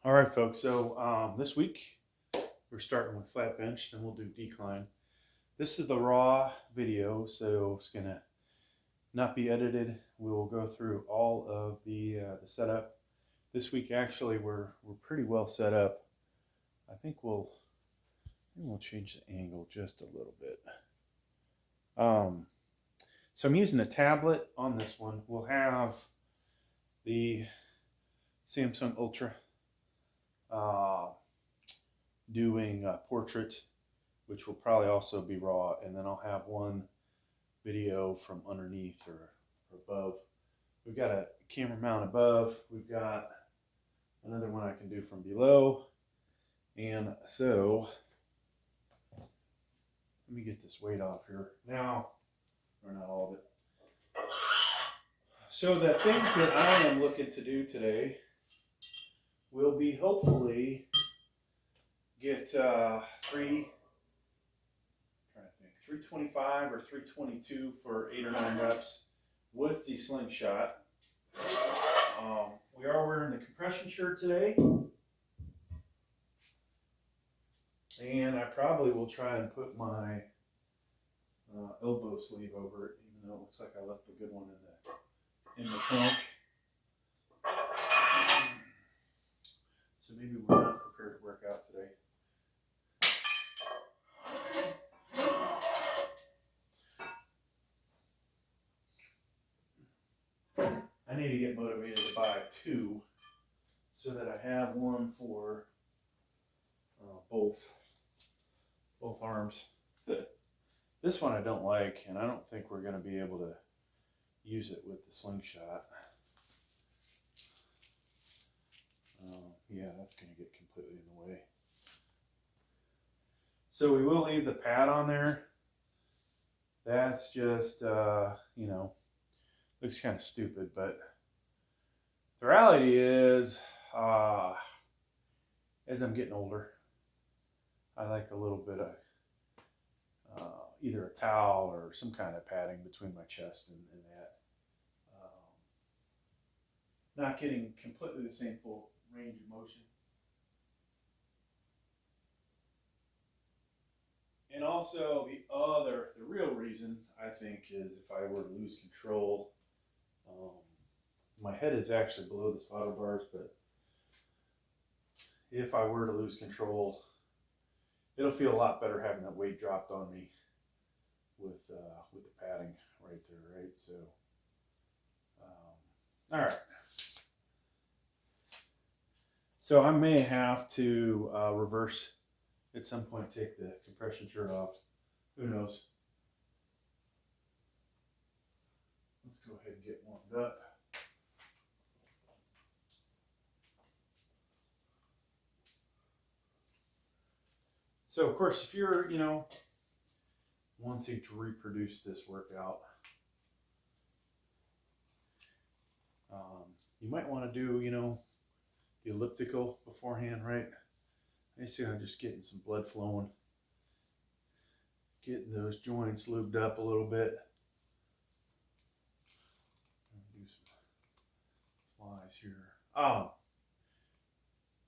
All right, folks. So this week we're starting with flat bench, then we'll do decline. This is the raw video, so it's gonna not be edited. We will go through all of the setup. This week, actually, we're pretty well set up. I think we'll change the angle just a little bit. So I'm using a tablet on this one. We'll have the Samsung Ultra doing portrait, which will probably also be raw, and then I'll have one video from underneath or above. We've got a camera mount above. We've got another one I can do from below. And so let me get this weight off here now, or not all of it. So the things that I am looking to do today will be hopefully get 325 or 322 for 8 or 9 reps with the slingshot. We are wearing the compression shirt today, and I probably will try and put my elbow sleeve over it, even though it looks like I left the good one in the trunk. So maybe we're not prepared to work out today. I need to get motivated to buy 2 so that I have one for both arms. This one I don't like, and I don't think we're going to be able to use it with the slingshot. Yeah, that's going to get completely in the way. So we will leave the pad on there. That's just, you know, looks kind of stupid, but the reality is, as I'm getting older, I like a little bit of either a towel or some kind of padding between my chest and that. Not getting completely the same full range of motion. And also the real reason I think is if I were to lose control, my head is actually below the spotter bars, but if I were to lose control, it'll feel a lot better having that weight dropped on me with the padding right there, right? So, all right. So I may have to reverse at some point, take the compression shirt off. Who knows? Let's go ahead and get warmed up. So of course, if you're, wanting to reproduce this workout, you might want to do, the elliptical beforehand, right? Basically, I'm just getting some blood flowing, getting those joints lubed up a little bit. Do some flies here.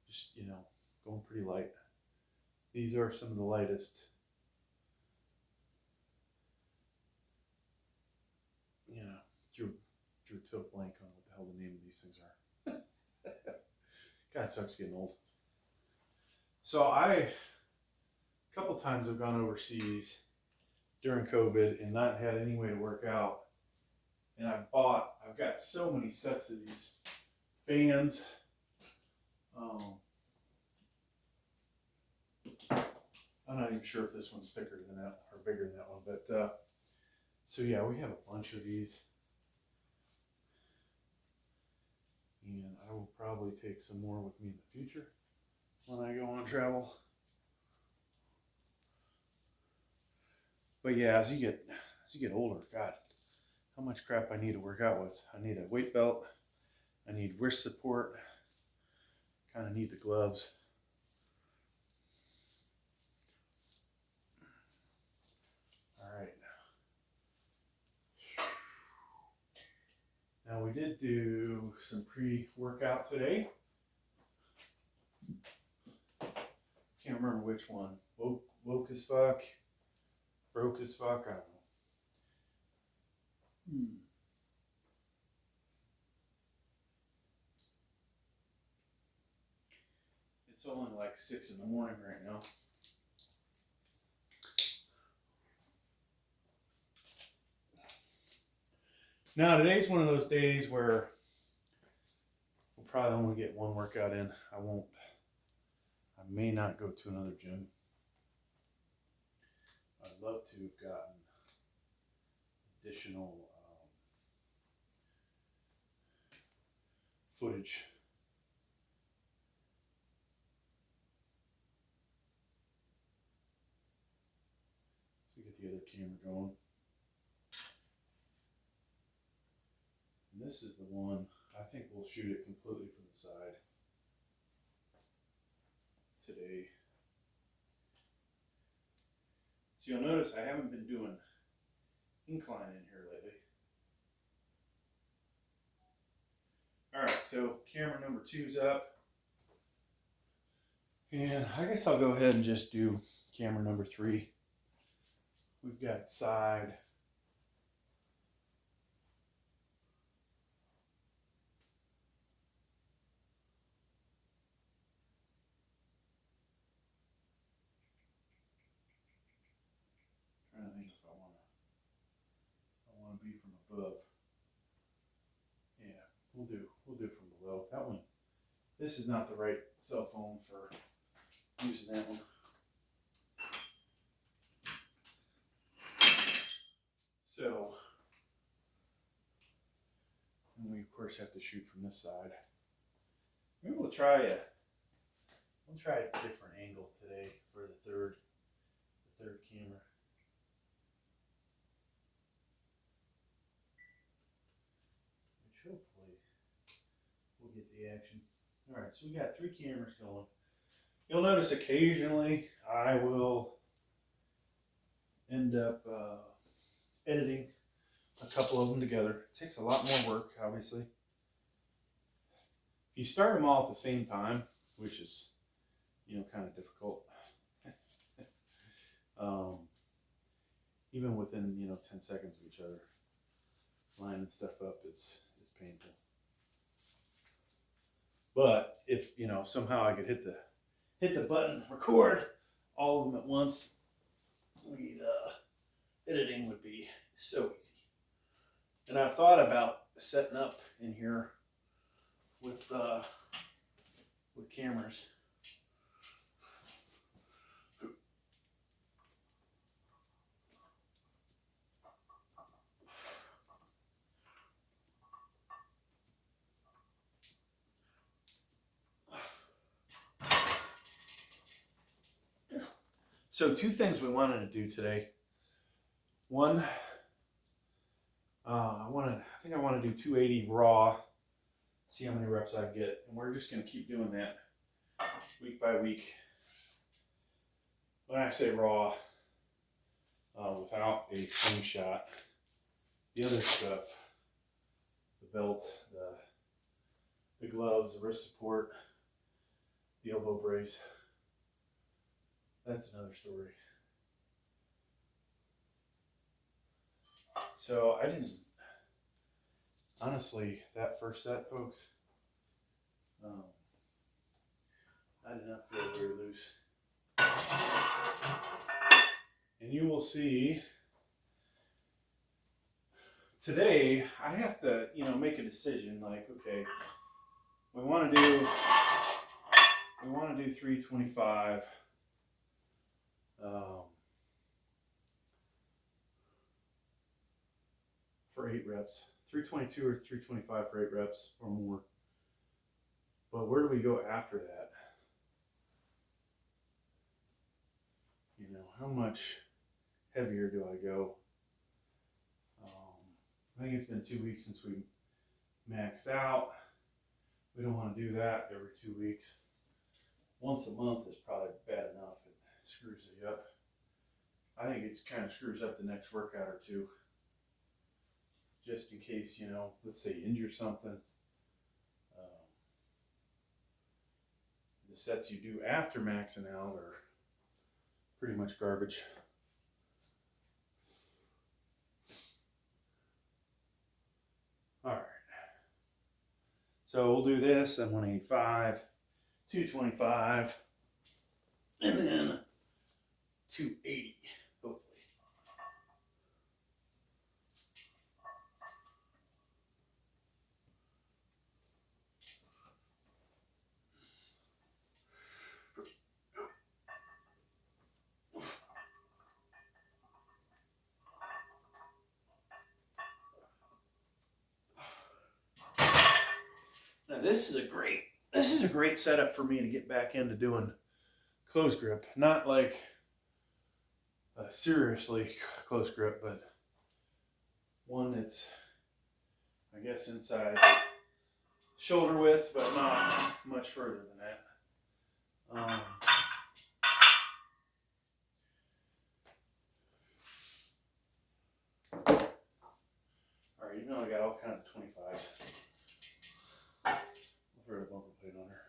Just, going pretty light. These are some of the lightest, drew a total blank on what the hell the name of these things are. God, it sucks getting old. So a couple times I've gone overseas during COVID and not had any way to work out. And I've got so many sets of these bands. I'm not even sure if this one's thicker than that or bigger than that one, but so yeah, we have a bunch of these. And I will probably take some more with me in the future when I go on travel. But yeah, as you get older, God, how much crap I need to work out with. I need a weight belt. I need wrist support. Kind of need the gloves. All right. Now we did do some pre-workout today. can't remember which one. Woke as fuck, broke as fuck, I don't know. It's only like 6 in the morning right now. Now today's one of those days where we'll probably only get one workout in. I may not go to another gym. I'd love to have gotten additional footage. So get the other camera going. And this is the one, I think we'll shoot it completely from the side today. So you'll notice I haven't been doing incline in here lately. Alright, so camera number 2's up. And I guess I'll go ahead and just do camera number 3. We've got side. Trying to think if I want to be from above. Yeah, we'll do from below. That one, this is not the right cell phone for using that one. So, and we of course have to shoot from this side. Maybe we'll try a different angle today for the third camera. Which hopefully we'll get the action. All right, so we got 3 cameras going. You'll notice occasionally I will end up editing a couple of them together. It takes a lot more work, obviously. If you start them all at the same time, which is, kind of difficult. Even within, 10 seconds of each other, lining stuff up is painful. But if, somehow I could hit the button, record all of them at once, editing would be so easy. And I've thought about setting up in here with cameras. So 2 things we wanted to do today. One, I think I want to do 280 raw, see how many reps I get, and we're just going to keep doing that week by week. When I say raw, without a slingshot, the other stuff, the belt, the gloves, the wrist support, the elbow brace, that's another story. So I didn't, honestly, that first set, folks, I did not feel very loose. And you will see, today I have to, make a decision like, okay, we want to do 325. For 8 reps, 322 or 325 for 8 reps or more. But where do we go after that? How much heavier do I go? I think it's been 2 weeks since we maxed out. We don't want to do that every 2 weeks. Once a month is probably bad enough. It screws you up. I think it kind of screws up the next workout or two. Just in case, let's say you injure something. The sets you do after maxing out are pretty much garbage. All right. So we'll do this at 185, 225, and then 280, hopefully. Now this is a great setup for me to get back into doing close grip. Not like a seriously close grip, but one that's, I guess, inside shoulder width, but not much further than that. All right, even though I got all kinds of 25s, I'll throw a bumper plate on her.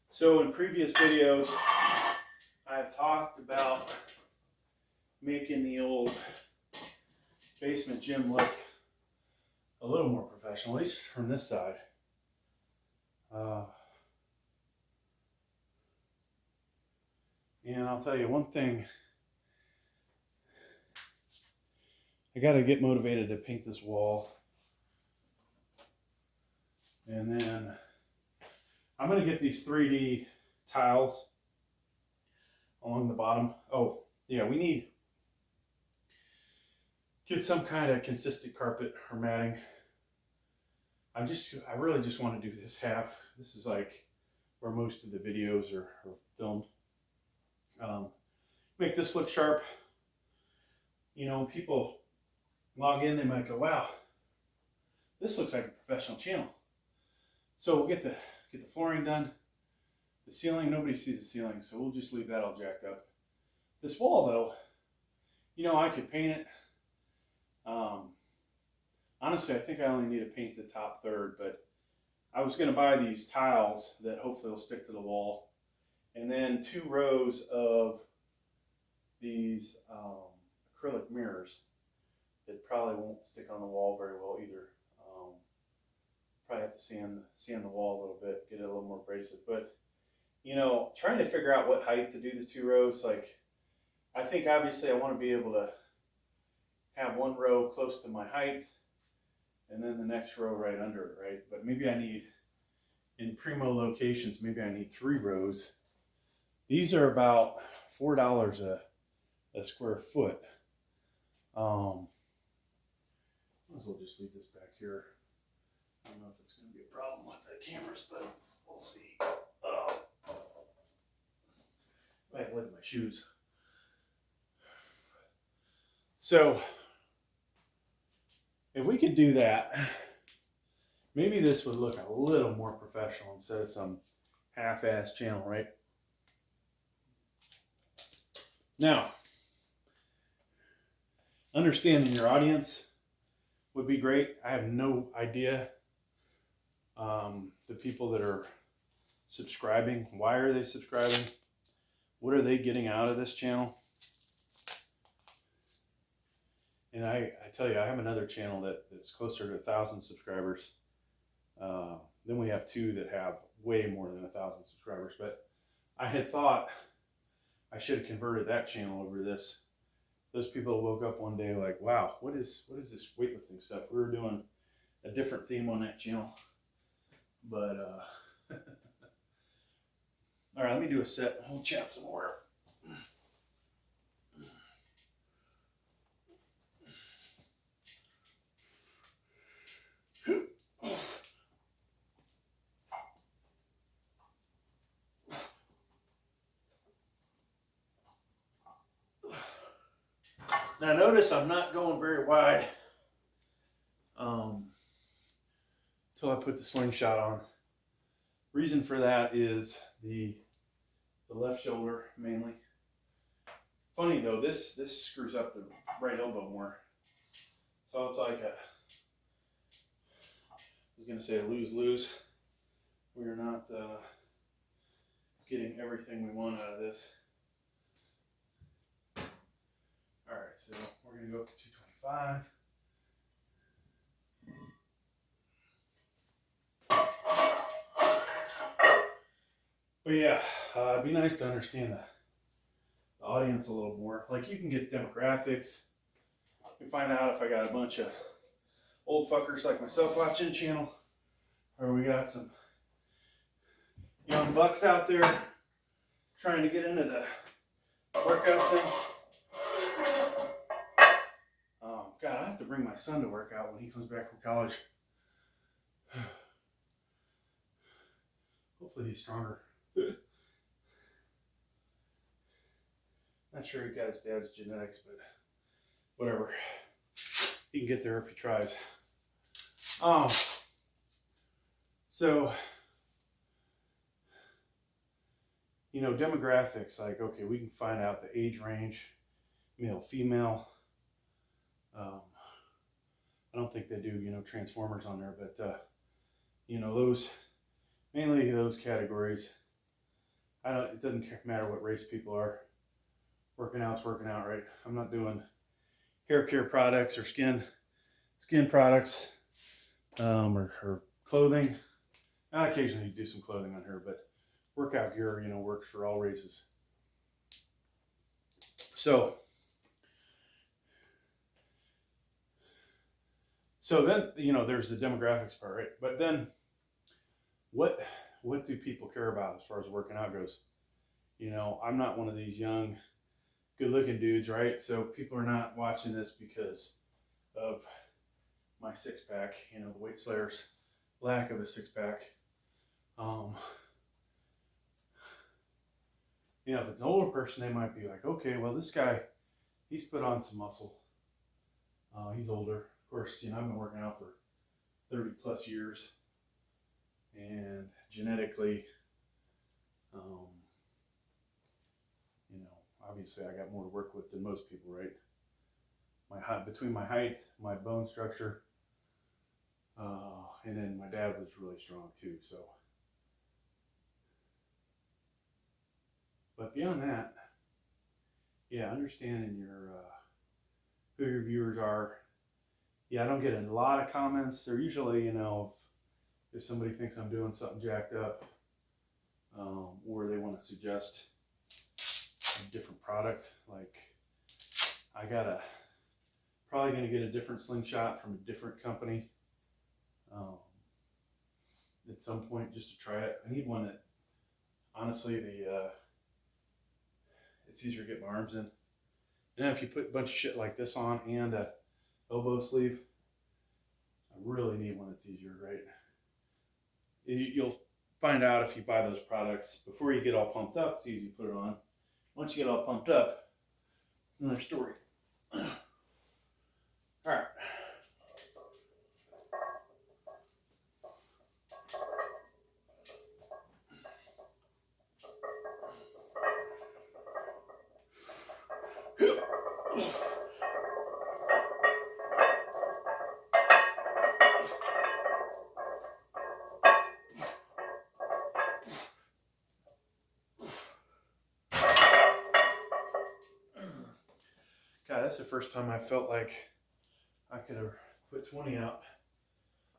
So in previous videos, I've talked about making the old basement gym look a little more professional, at least from this side. And I'll tell you one thing, I got to get motivated to paint this wall. And then I'm going to get these 3D tiles along the bottom. Oh, yeah, we need get some kind of consistent carpet or matting. I really just want to do this half. This is like where most of the videos are filmed. Make this look sharp. You know, when people log in, they might go, wow, this looks like a professional channel. So we'll get the flooring done. The ceiling, nobody sees the ceiling, so we'll just leave that all jacked up. This wall, though, you know, I could paint it. Honestly, I think I only need to paint the top third, but I was going to buy these tiles that hopefully will stick to the wall, and then 2 rows of these acrylic mirrors that probably won't stick on the wall very well either. Probably have to sand the wall a little bit, get it a little more abrasive. But, you know, trying to figure out what height to do the 2 rows, like, I think obviously I want to be able to have 1 row close to my height and then the next row right under it, right? But maybe I need, in primo locations, maybe I need 3 rows. These are about $4 a square foot. Might as well just leave this back here. I don't know if it's going to be a problem with the cameras, but we'll see. I have to look at my shoes. So, if we could do that, maybe this would look a little more professional instead of some half-ass channel, right? Now, understanding your audience would be great. I have no idea. The people that are subscribing, why are they subscribing? What are they getting out of this channel? And I tell you, I have another channel that is closer to 1,000 subscribers. Then we have 2 that have way more than 1,000 subscribers. But I had thought I should have converted that channel over to this. Those people woke up one day like, wow, what is this weightlifting stuff? We were doing a different theme on that channel. But, all right, let me do a set. We'll chat some more. Now notice I'm not going very wide until I put the slingshot on. Reason for that is the left shoulder mainly. Funny though, this screws up the right elbow more. So it's like I was gonna say a lose-lose. We are not getting everything we want out of this. All right, so we're gonna go up to 225. But yeah, it'd be nice to understand the audience a little more. Like you can get demographics. You can find out if I got a bunch of old fuckers like myself watching the channel, or we got some young bucks out there trying to get into the workout thing. God, I have to bring my son to work out when he comes back from college. Hopefully he's stronger. Not sure he got his dad's genetics, but whatever. He can get there if he tries. So, you know, demographics, like, okay, we can find out the age range, male, female. I don't think they do, you know, Transformers on there, but, you know, mainly those categories. It doesn't matter what race people are. Working out's working out, right? I'm not doing hair care products or skin products, or clothing. I occasionally do some clothing on her, but workout gear, you know, works for all races. So then, you know, there's the demographics part, right? But then what do people care about as far as working out goes? You know, I'm not one of these young, good-looking dudes, right? So people are not watching this because of my six-pack, you know, the Weight Slayer's lack of a six-pack. You know, if it's an older person, they might be like, okay, well, this guy, he's put on some muscle. He's older. Of course, you know, I've been working out for 30 plus years, and genetically, you know, obviously I got more to work with than most people, right? Between my height, my bone structure, and then my dad was really strong too, so. But beyond that, yeah, understanding who your viewers are. Yeah, I don't get a lot of comments. They're usually, you know, if somebody thinks I'm doing something jacked up, or they want to suggest a different product. Like, I probably going to get a different slingshot from a different company at some point just to try it. I need one that, honestly, it's easier to get my arms in. And then if you put a bunch of shit like this on and a elbow sleeve, I really need one that's easier, right? You'll find out if you buy those products before you get all pumped up. It's easy to put it on. Once you get all pumped up, another story. All right. God, that's the first time I felt like I could have put 20 out.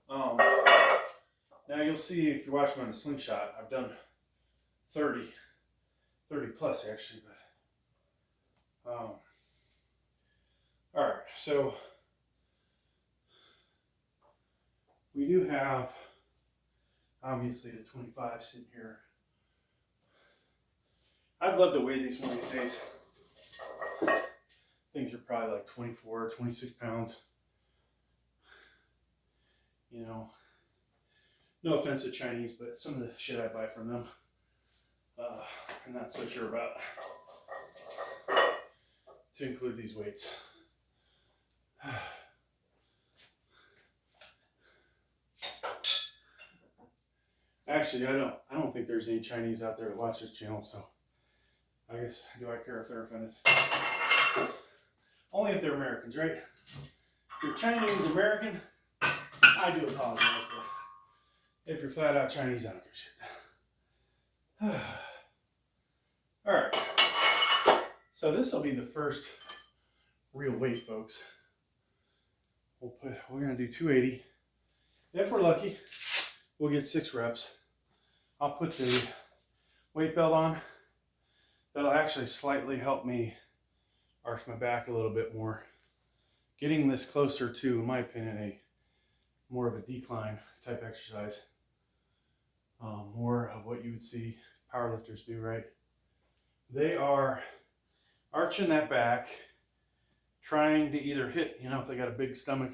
Now you'll see if you watch me on the slingshot, I've done 30 plus actually, but all right, so we do have obviously the 25 sitting here. I'd love to weigh these one of these days. Things are probably like 24, 26 pounds. You know, no offense to Chinese, but some of the shit I buy from them, I'm not so sure about to include these weights. Actually, I don't think there's any Chinese out there that watch this channel, so I guess, do I care if they're offended? Only if they're Americans, right? If you're Chinese American, I do apologize, but if you're flat out Chinese, I don't give a shit. All right. So this will be the first real weight, folks. We're gonna do 280. If we're lucky, we'll get 6 reps. I'll put the weight belt on. That'll actually slightly help me arch my back a little bit more. Getting this closer to, in my opinion, more of a decline type exercise. More of what you would see powerlifters do, right? They are arching that back, trying to either hit, you know, if they got a big stomach,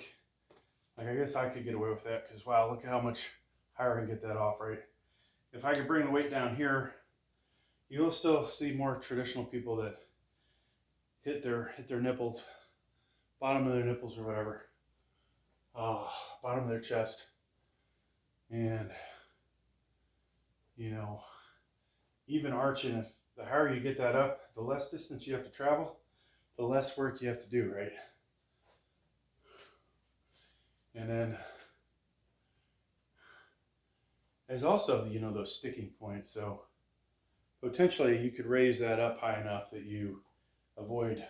like I guess I could get away with that because wow, look at how much higher I can get that off, right? If I could bring the weight down here, you'll still see more traditional people that hit their nipples, bottom of their nipples or whatever, bottom of their chest, and you know, even arching, if the higher you get that up, the less distance you have to travel, the less work you have to do, right? And then there's also, you know, those sticking points. So potentially you could raise that up high enough that you avoid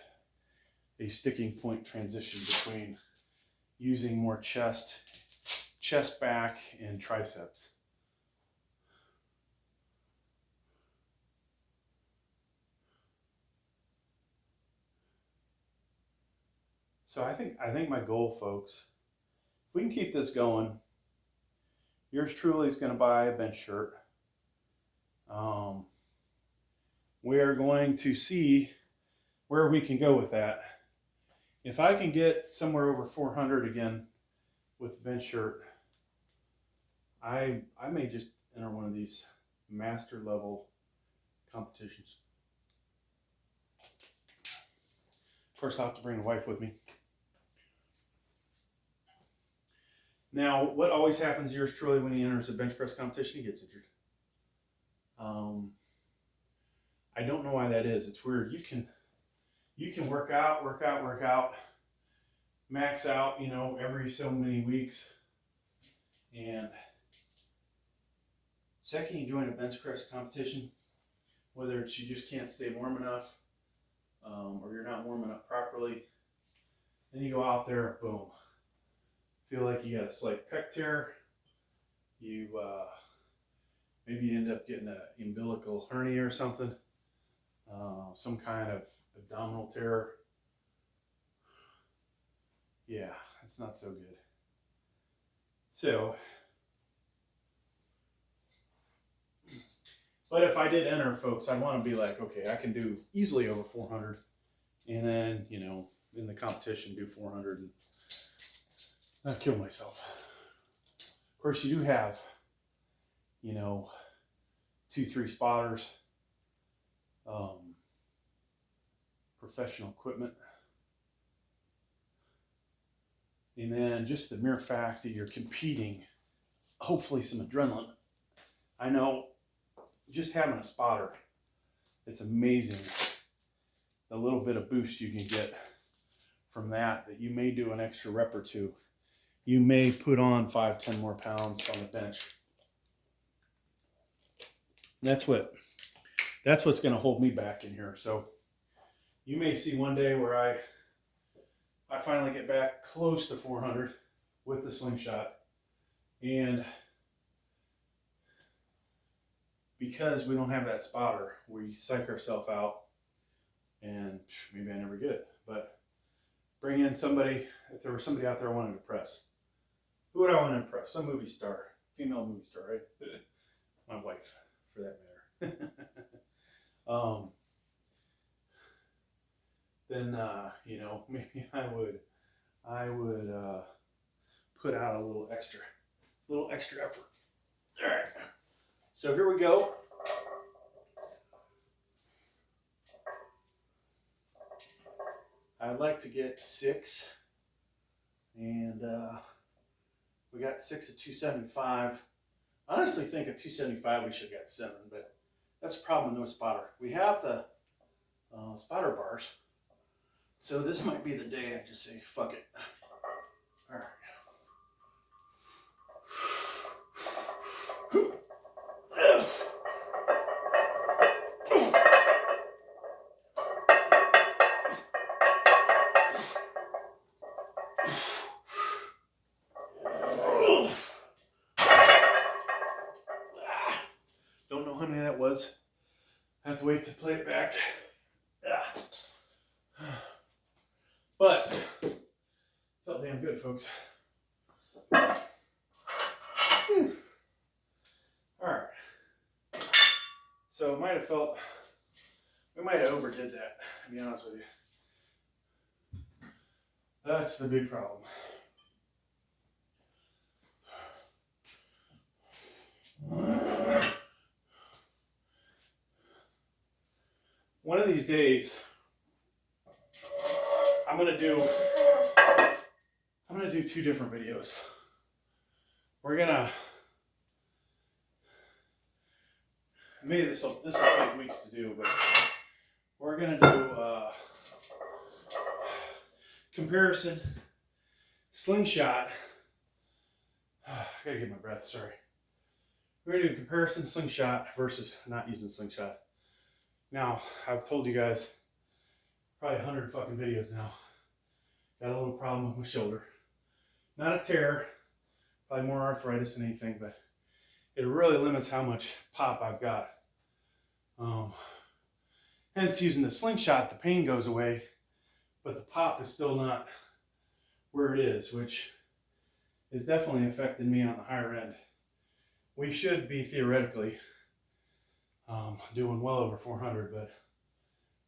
a sticking point transition between using more chest back, and triceps. So I think my goal, folks, if we can keep this going, yours truly is going to buy a bench shirt. We are going to see where we can go with that. If I can get somewhere over 400 again with the bench shirt, I may just enter one of these master level competitions. Of course, I'll have to bring the wife with me. Now, what always happens to yours truly when he enters a bench press competition? He gets injured. I don't know why that is. It's weird. You can work out, max out, you know, every so many weeks. And second you join a bench press competition, whether it's you just can't stay warm enough, or you're not warming up properly, then you go out there, boom. Feel like you got a slight pec tear. You maybe you end up getting an umbilical hernia or something, some kind of abdominal tear. Yeah, it's not so good. So, but if I did enter, folks, I want to be like, okay, I can do easily over 400, and then, you know, in the competition do 400 and not kill myself. Of course, you do have, you know, 2-3 spotters, professional equipment, and then just the mere fact that you're competing, hopefully some adrenaline. I know just having a spotter, it's amazing the little bit of boost you can get from that you may do an extra rep or two. You may put on 5-10 more pounds on the bench. That's what's going to hold me back in here. So you may see one day where I finally get back close to 400 with the slingshot, and because we don't have that spotter, we psych ourselves out, and maybe I never get it. But bring in somebody, if there was somebody out there I wanted to impress. Who would I want to impress? Some movie star, female movie star, right? My wife, for that matter. Then you know, maybe I would put out a little extra effort. All right, so here we go. I'd like to get 6, and we got 6 at 275. I honestly think at 275 we should have got 7, but that's a problem with no spotter. We have the spotter bars. So this might be the day I just say, fuck it. All right. Don't know how many that was. I have to wait to play it back. But felt damn good, folks. All right. So it might have felt, we might have overdid that, to be honest with you. That's the big problem. One of these days, I'm gonna do 2 different videos. Maybe this will take weeks to do, but we're gonna do comparison slingshot. I gotta get my breath. Sorry. We're gonna do comparison slingshot versus not using slingshot. Now, I've told you guys probably 100 fucking videos now. Got a little problem with my shoulder. Not a tear, probably more arthritis than anything, but it really limits how much pop I've got. Hence, using the slingshot, the pain goes away, but the pop is still not where it is, which is definitely affecting me on the higher end. We should be theoretically doing well over 400, but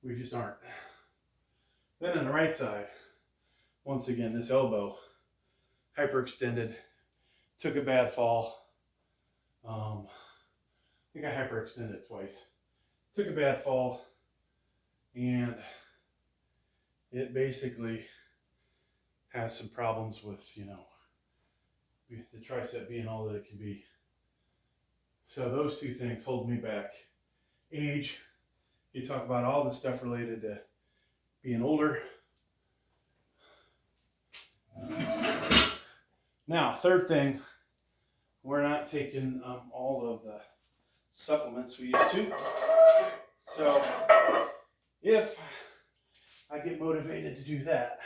we just aren't. Then on the right side, once again, this elbow hyperextended, took a bad fall. I think I hyperextended twice. Took a bad fall, and it basically has some problems with, you know, the tricep being all that it can be. So those 2 things hold me back. Age, you talk about all the stuff related to being older. Now, third thing, we're not taking all of the supplements we used to. So if I get motivated to do that,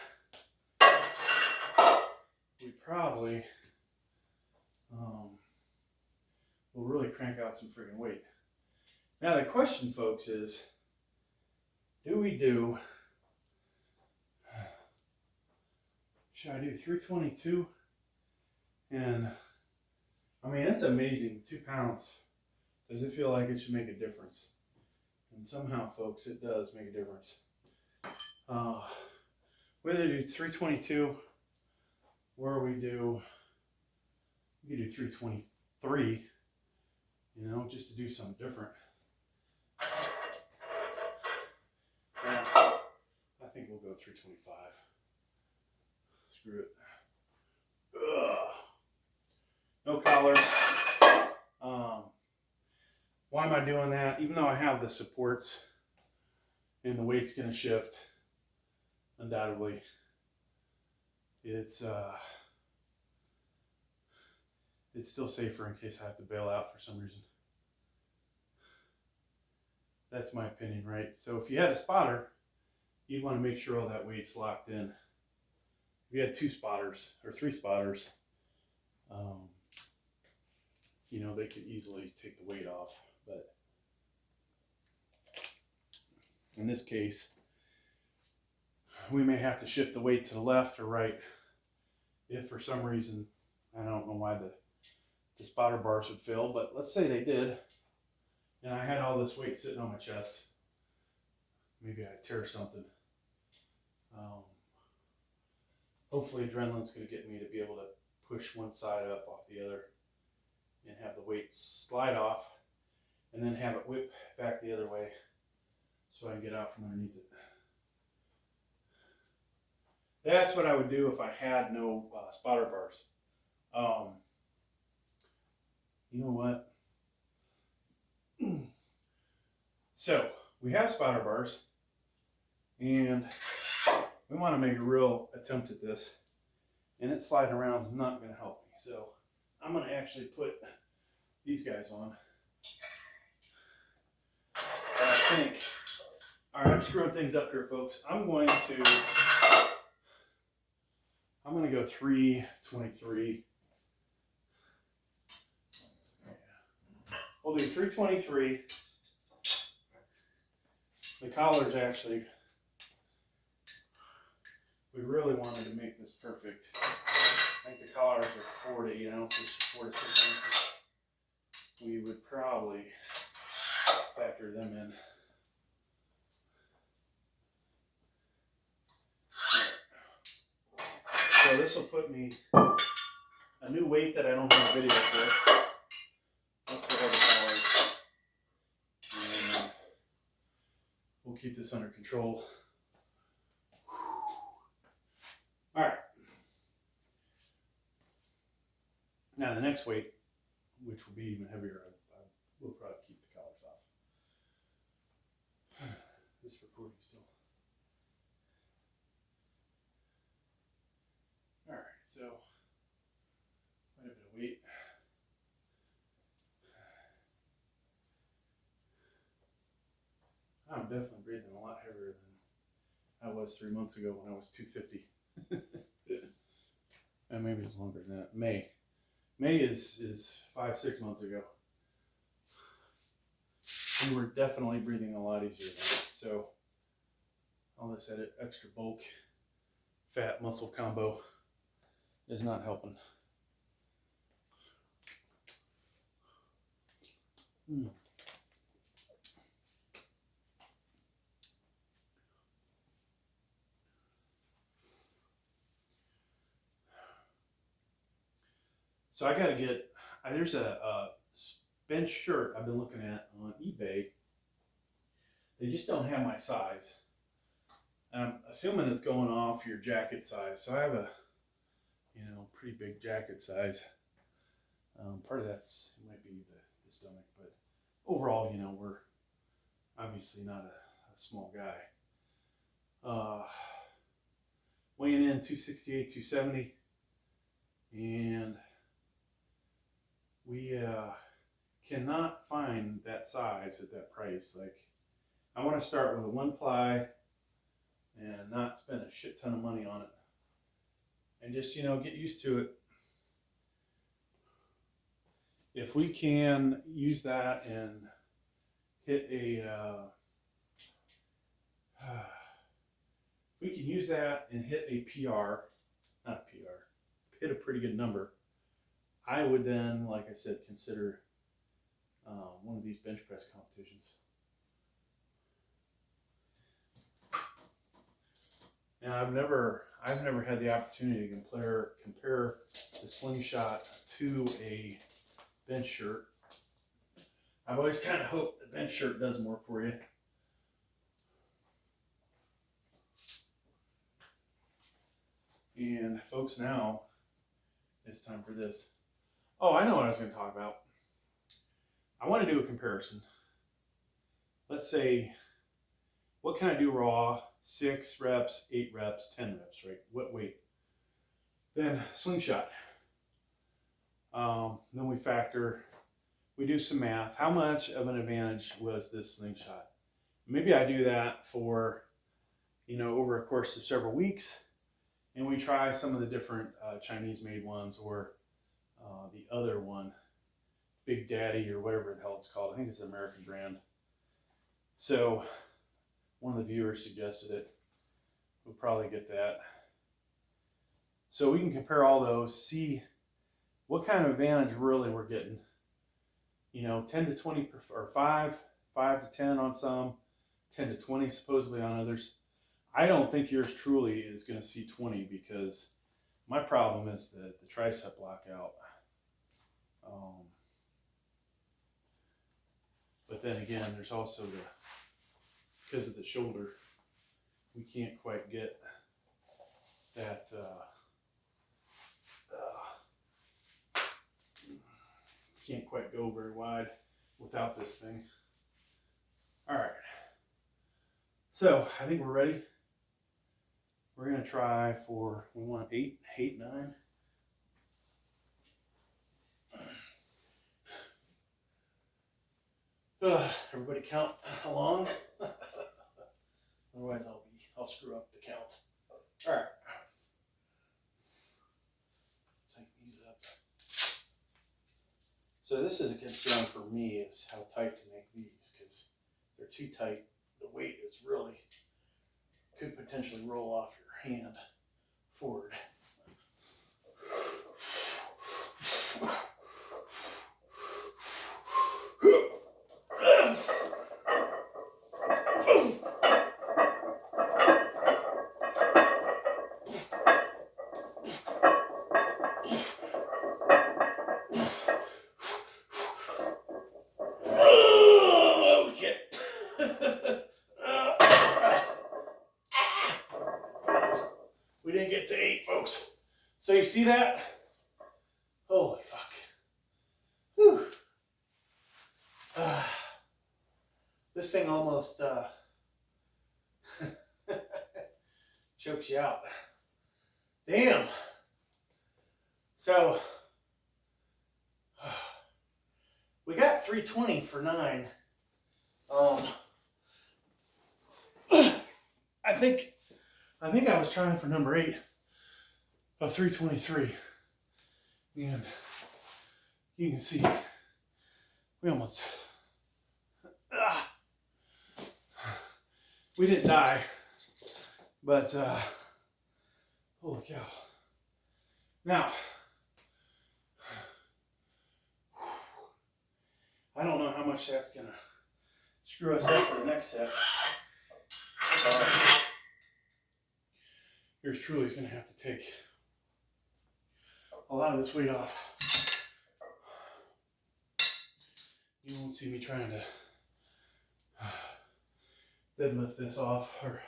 we probably will really crank out some friggin' weight. Now the question, folks, is, should I do 322? And I mean, it's amazing, 2 pounds. Does it feel like it should make a difference? And somehow, folks, it does make a difference. Whether we do 322 or we do 323, you know, just to do something different. I think we'll go 325. Screw it. Ugh. No collars. Why am I doing that? Even though I have the supports and the weight's going to shift, undoubtedly, it's still safer in case I have to bail out for some reason. That's my opinion, right? So if you had a spotter, you'd want to make sure all that weight's locked in. If you had 2 spotters or 3 spotters, you know, they could easily take the weight off. But in this case, we may have to shift the weight to the left or right if for some reason, I don't know why the spotter bars would fail, but let's say they did, and I had all this weight sitting on my chest. Maybe I tear something. Hopefully adrenaline's going to get me to be able to push one side up off the other and have the weight slide off and then have it whip back the other way so I can get out from underneath it. That's what I would do if I had no spotter bars. You know what? So we have spotter bars. And we want to make a real attempt at this. And it sliding around is not going to help me. So I'm going to actually put these guys on. I think, all right, I'm screwing things up here, folks. I'm going to go 323. We'll do 323. The collars actually, we really wanted to make this perfect. I think the collars are 4 to 8 ounces, 4 to 6 ounces. We would probably factor them in. So this will put me a new weight that I don't have a video for. That's for the collars. And we'll keep this under control. All right. Now the next weight, which will be even heavier, I will probably keep the collars off. This recording still. All right, so quite a bit of weight. I'm definitely breathing a lot heavier than I was 3 months ago when I was 250. And maybe it's longer than that. May is 5-6 months ago. We were definitely breathing a lot easier then. So all this extra bulk, fat muscle combo is not helping. So I got to get, there's a bench shirt I've been looking at on eBay. They just don't have my size. I'm assuming it's going off your jacket size. So I have a, pretty big jacket size. Part of that's might be the stomach, but overall, we're obviously not a small guy. Weighing in 268, 270, and we cannot find that size at that price. Like, I want to start with a 1-ply and not spend a shit ton of money on it, and just get used to it. If we can use that and hit a PR, not PR, hit a pretty good number, I would then, like I said, consider one of these bench press competitions. And I've never had the opportunity to compare the Slingshot to a bench shirt. I've always kind of hoped the bench shirt does more for you. And folks, now it's time for this. Oh, I know what I was going to talk about. I want to do a comparison. Let's say, what can I do raw? 6 reps, 8 reps, 10 reps, right? What weight? Then Slingshot. Then we do some math. How much of an advantage was this Slingshot? Maybe I do that for, over a course of several weeks, and we try some of the different Chinese-made ones, or the other one, Big Daddy, or whatever the hell it's called. I think it's an American brand. So one of the viewers suggested it. We'll probably get that. So we can compare all those, see what kind of advantage really we're getting. 10 to 20, or 5 to 10 on some, 10 to 20 supposedly on others. I don't think yours truly is going to see 20, because my problem is the tricep lockout. But then again, there's also because of the shoulder, we can't quite get that, can't quite go very wide without this thing. All right. So I think we're ready. We're gonna try for, we want 8, 9. Everybody count along. Otherwise I'll screw up the count. All right. Tighten these up. So this is a concern for me, is how tight to make these, because if they're too tight, the weight is really, could potentially roll off your hand forward. We didn't get to 8, folks. So you see that? Holy fuck. Whew. This thing almost chokes you out. Damn. So we got 320 for 9. I think I was trying for number 8 of 323, and you can see we almost we didn't die, but holy cow. Now I don't know how much that's gonna screw us up for the next set. Yours truly is going to have to take a lot of this weight off. You won't see me trying to deadlift this off or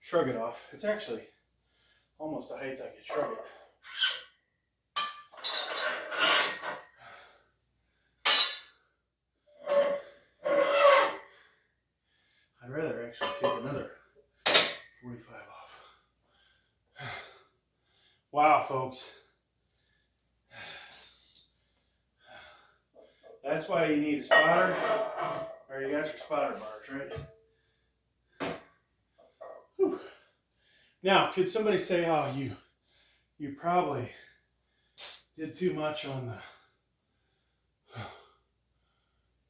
shrug it off. It's actually almost a height I could shrug it. I'd rather actually take another 45 off. Wow, folks. That's why you need a spotter, or you got your spotter bars, right? Whew. Now, could somebody say, oh, you probably did too much on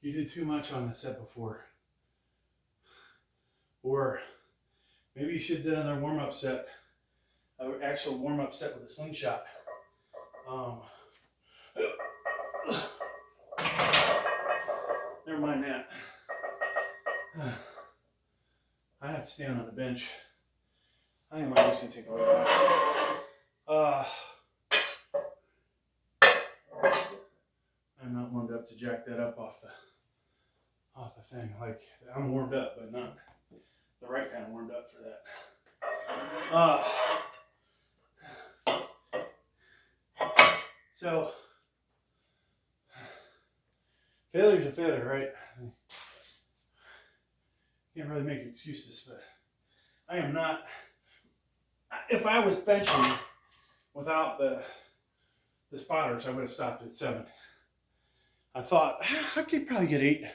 the set before. Or maybe you should have done another warm-up set. An actual warm-up set with a slingshot. Never mind that. I have to stand on the bench. I am just gonna take the weight off. I'm not warmed up to jack that up off the thing. Like, I'm warmed up, but not the right kind of warmed up for that. So, failure's a failure, right? Can't really make excuses, but I am not. If I was benching without the spotters, I would have stopped at 7. I thought I could probably get 8,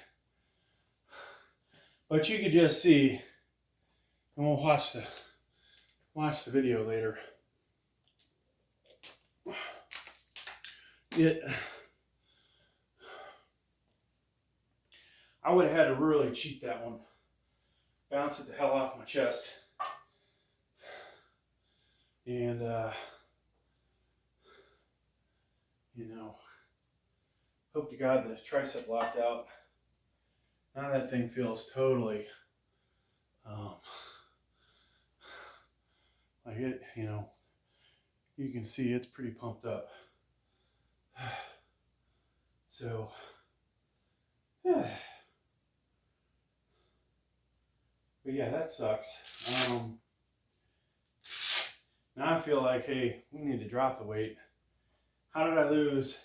but you could just see, and we'll watch the video later. I would have had to really cheat that one. Bounce it the hell off my chest. And, hope to God the tricep locked out. Now that thing feels totally, like it, you can see it's pretty pumped up. So, yeah. But yeah, that sucks. Now I feel like, hey, we need to drop the weight. How did I lose,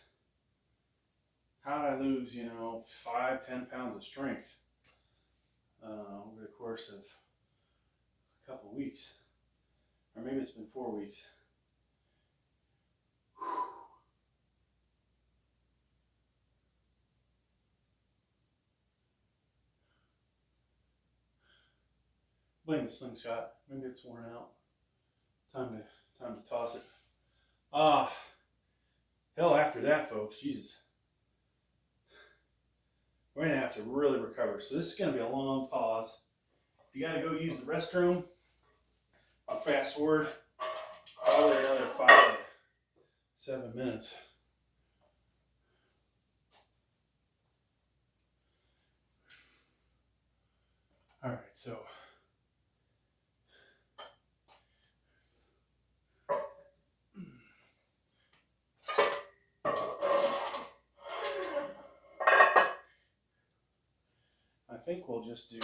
5, 10 pounds of strength over the course of weeks. Or maybe it's been 4 weeks. Blame the slingshot. Maybe it's worn out. Time to toss it. Hell, after that, folks, Jesus. We're going to have to really recover. So this is going to be a long pause. If you got to go use the restroom, I'll fast forward probably another 5 to 7 minutes. All right, so I think we'll just do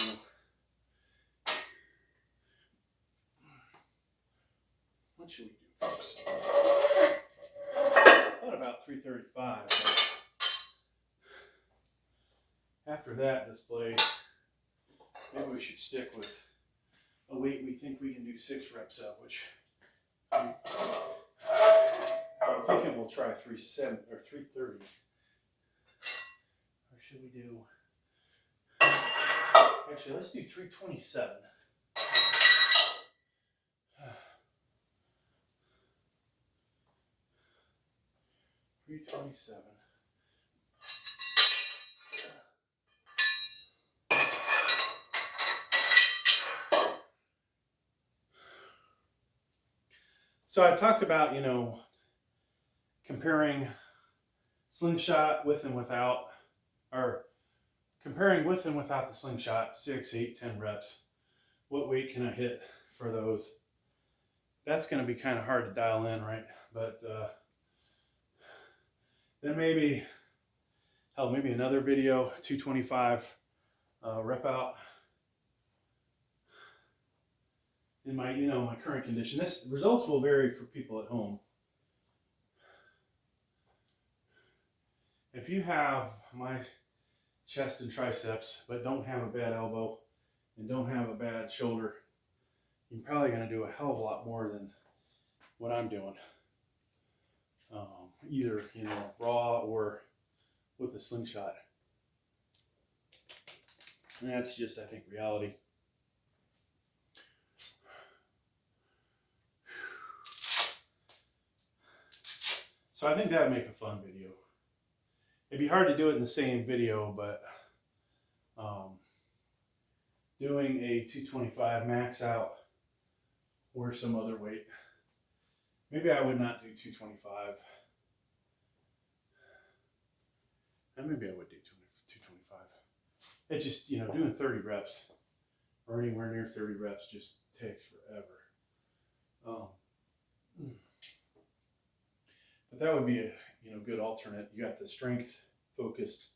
what should we do, folks? I thought about 335, but after that display, maybe we should stick with a weight we think we can do 6 reps of, which I'm thinking we'll try 370 or 330. Or should we do? Actually, let's do 327. 327. So I talked about, comparing slingshot with and without, or comparing with and without the slingshot, 6, 8, 10 reps. What weight can I hit for those? That's going to be kind of hard to dial in, right? But then maybe another video, 225 rep out. In my, my current condition. This results will vary for people at home. If you have my chest and triceps, but don't have a bad elbow and don't have a bad shoulder, you're probably going to do a hell of a lot more than what I'm doing. Either, raw or with a slingshot. And that's just, I think, reality. So I think that would make a fun video. It'd be hard to do it in the same video, but doing a 225 max out or some other weight. Maybe I would not do 225. And maybe I would do 225. It just, doing 30 reps or anywhere near 30 reps just takes forever. But that would be a good alternate. You got the strength focused,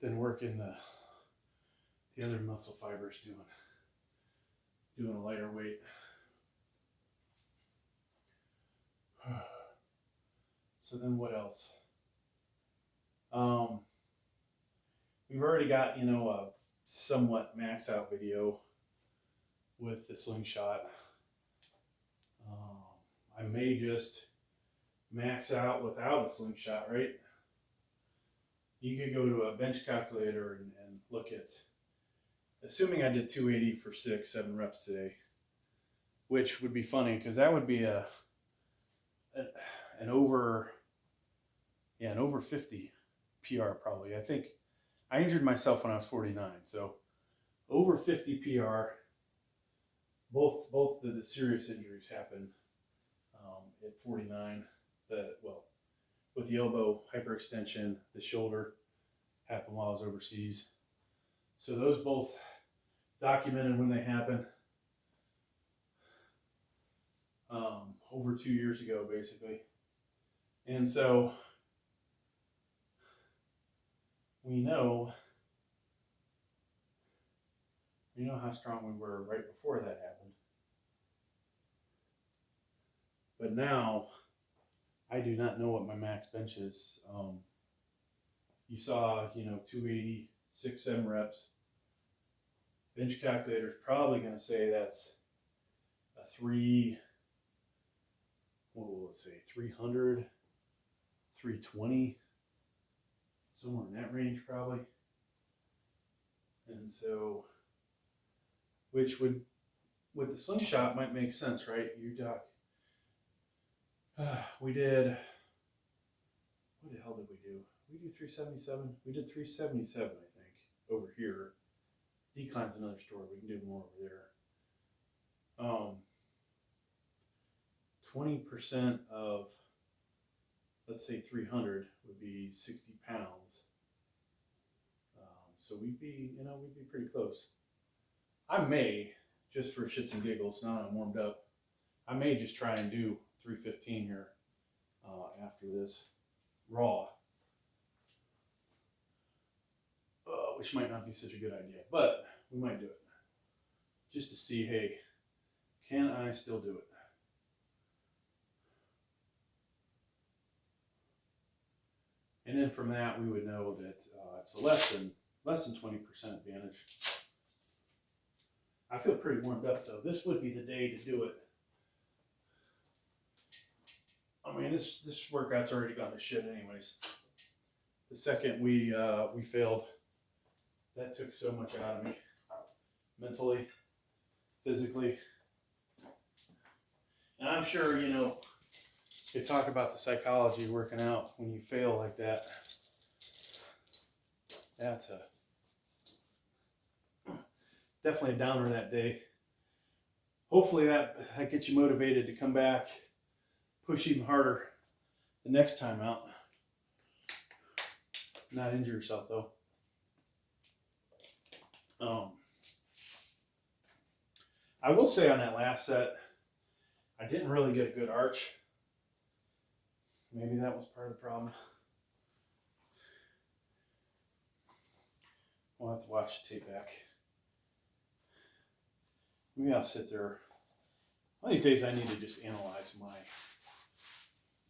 then working the other muscle fibers doing a lighter weight. So then what else? We've already got a somewhat max out video with the slingshot. I may just max out without a slingshot, right? You could go to a bench calculator and look at, assuming I did 280 for 6, 7 reps today, which would be funny because that would be an over 50 PR probably. I think I injured myself when I was 49, so over 50 PR. Both the serious injuries happened at 49. With the elbow hyperextension, the shoulder happened while I was overseas. So those both documented when they happened. Over 2 years ago, basically. And so we know how strong we were right before that happened. But now I do not know what my max bench is. You saw, 280, 6, 7 reps. Bench calculator is probably going to say that's a 300, 320, somewhere in that range probably. And so, which would, with the Slingshot might make sense, right? You dock. We did, what the hell did we do? We do 377? We did 377, I think, over here. Decline's another story. We can do more over there. 20% of, let's say 300 would be 60 pounds. So we'd be, we'd be pretty close. I may, just for shits and giggles, now that I'm warmed up, I may just try and do 315 here after this raw, which might not be such a good idea, but we might do it just to see, hey, can I still do it? And then from that, we would know that it's a less than 20% advantage. I feel pretty warmed up though. This would be the day to do it. I mean, this workout's already gone to shit anyways. The second we failed, that took so much out of me, mentally, physically. And I'm sure, you talk about the psychology of working out when you fail like that. That's definitely a downer that day. Hopefully that gets you motivated to come back, push even harder the next time out. Not injure yourself though. I will say on that last set, I didn't really get a good arch. Maybe that was part of the problem. We'll have to watch the tape back. Maybe I'll sit there. One of these days I need to just analyze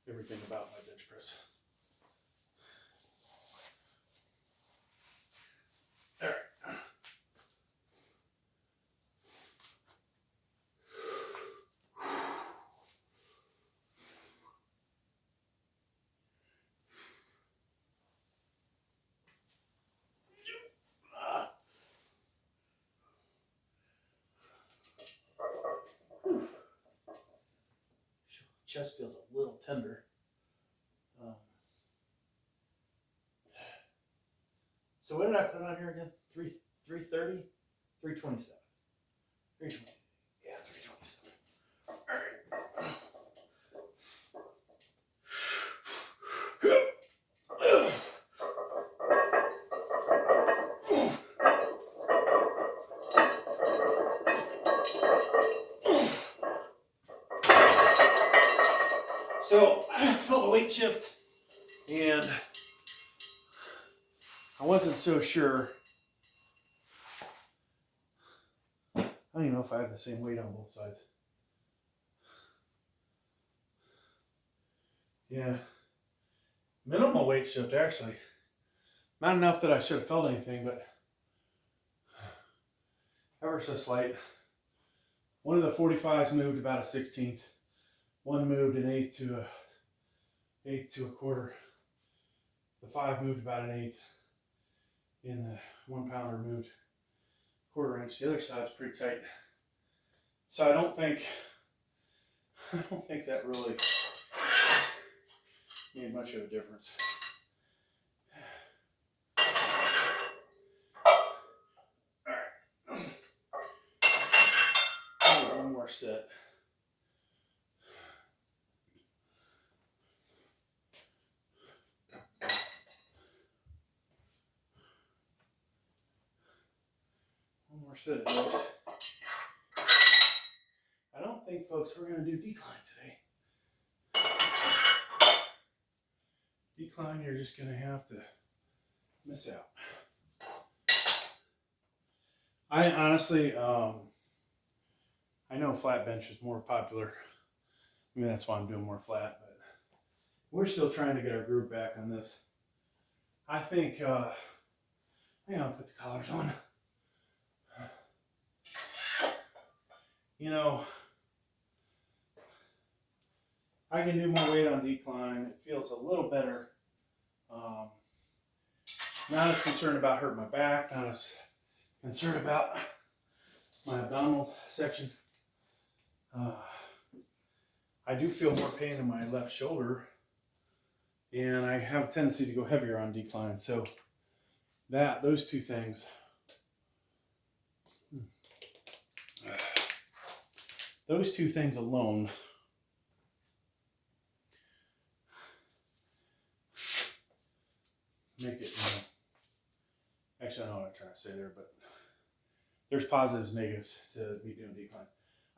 everything about my bench press. All right. Chest feels a little tender. So what did I put on here again? 330? 327. 320. Yeah, 327. All right. So I felt a weight shift and I wasn't so sure. I don't even know if I have the same weight on both sides. Yeah. Minimal weight shift actually. Not enough that I should have felt anything, but ever so slight. One of the 45s moved about a 16th. One moved an 8 to a quarter. The 5 moved about an 1/8. And the 1 pounder moved 1/4 inch. The other side's pretty tight. So I don't think that really made much of a difference. All right. One more set. Set of this. I don't think, folks, we're going to do decline today. Decline, you're just going to have to miss out. I honestly, I know flat bench is more popular. I mean, that's why I'm doing more flat, but we're still trying to get our groove back on this. I think, hang on, put the collars on. You know, I can do more weight on decline. It feels a little better. Not as concerned about hurting my back, not as concerned about my abdominal section. I do feel more pain in my left shoulder, and I have a tendency to go heavier on decline. So those two things, alone make it, actually I don't know what I'm trying to say there, but there's positives, negatives to me doing decline.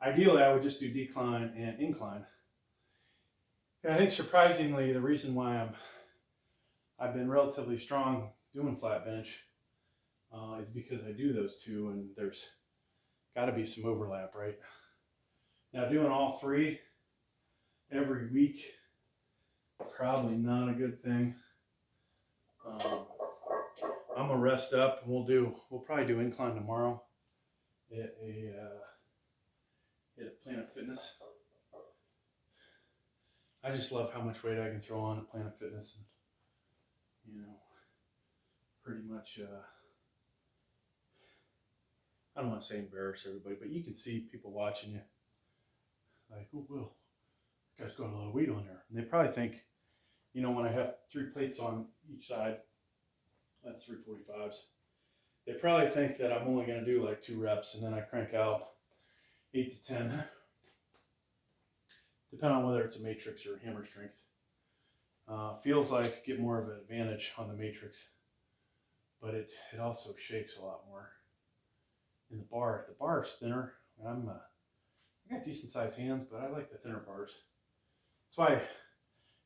Ideally, I would just do decline and incline. And I think surprisingly, the reason why I've been relatively strong doing flat bench is because I do those two, and there's got to be some overlap, right? Now, doing all three every week, probably not a good thing. I'm gonna rest up, and we'll probably do incline tomorrow at Planet Fitness. I just love how much weight I can throw on at Planet Fitness, and pretty much. I don't want to say embarrass everybody, but you can see people watching you. Like, oh, well, that guy's got a lot of weight on there. And they probably think, when I have 3 plates on each side, that's 345s. They probably think that I'm only going to do like 2 reps, and then I crank out 8 to 10, depending on whether it's a matrix or hammer strength. Feels like I get more of an advantage on the matrix, but it also shakes a lot more. In the bar is thinner. I got decent sized hands, but I like the thinner bars. That's why if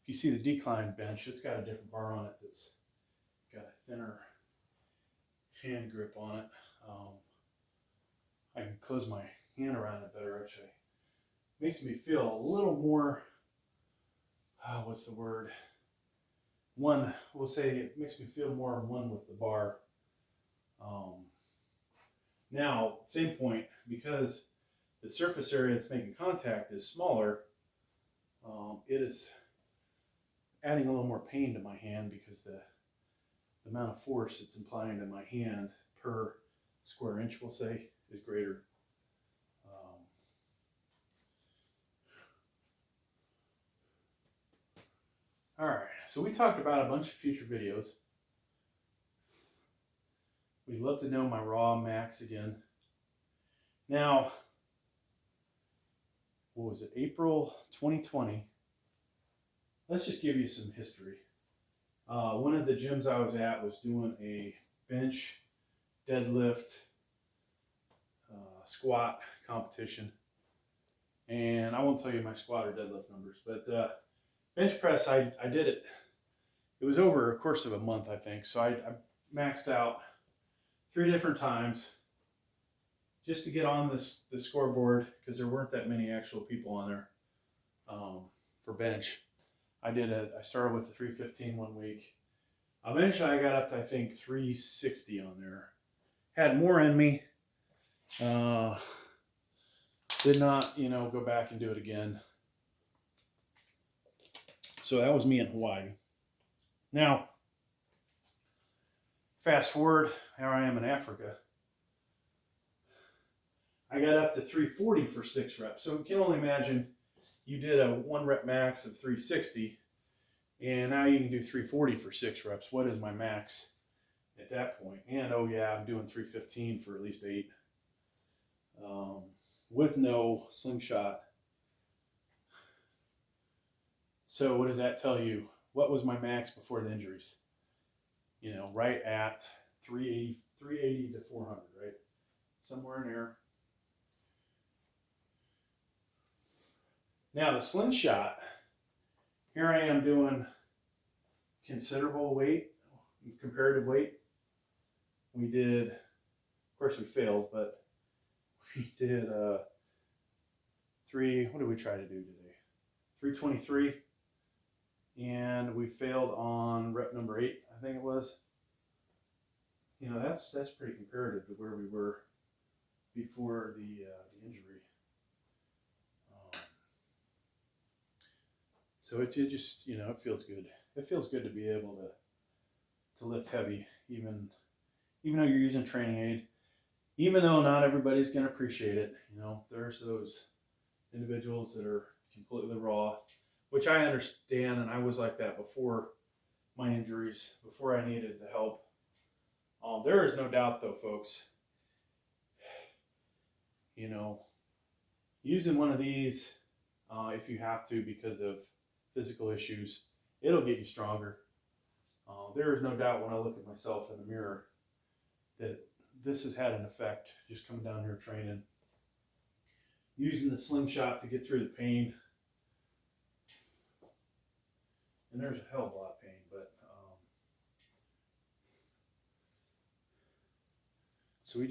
you see the decline bench, it's got a different bar on it that's got a thinner hand grip on it. I can close my hand around it better, actually. Makes me feel a little more, what's the word? We'll say it makes me feel more one with the bar. Now, same point, because the surface area that's making contact is smaller, it is adding a little more pain to my hand because the amount of force it's implying to my hand per square inch, we'll say, is greater. All right, so we talked about a bunch of future videos. We'd love to know my raw max again. Now, what was it, April 2020? Let's just give you some history. One of the gyms I was at was doing a bench, deadlift, squat competition. And I won't tell you my squat or deadlift numbers, but bench press, I did it. It was over a course of a month, I think. So I maxed out 3 different times just to get on the scoreboard, because there weren't that many actual people on there for bench. I started with the 315 one week. Eventually I got up to, I think, 360 on there. Had more in me. Did not, go back and do it again. So that was me in Hawaii. Now, fast forward, here I am in Africa. I got up to 340 for 6 reps. So you can only imagine, you did a 1 rep max of 360, and now you can do 340 for 6 reps. What is my max at that point? And oh yeah, I'm doing 315 for at least 8 with no slingshot. So what does that tell you? What was my max before the injuries? Right at 380 to 400, right? Somewhere in there. Now the slingshot, here I am doing considerable weight, comparative weight. We did, of course we failed, but we did what did we try to do today? 323, and we failed on rep number 8, I think it was. That's pretty comparative to where we were before the injury. So it just, you know, it feels good. It feels good to be able to lift heavy, even though you're using training aid, even though not everybody's going to appreciate it. You know, there's those individuals that are completely raw, which I understand, and I was like that before my injuries, before I needed the help. There is no doubt, though, folks, you know, using one of these, if you have to because of physical issues, it'll get you stronger. There is no doubt when I look at myself in the mirror that this has had an effect, just coming down here training, using the slingshot to get through the pain. And there's a hell of a lot of pain, but so we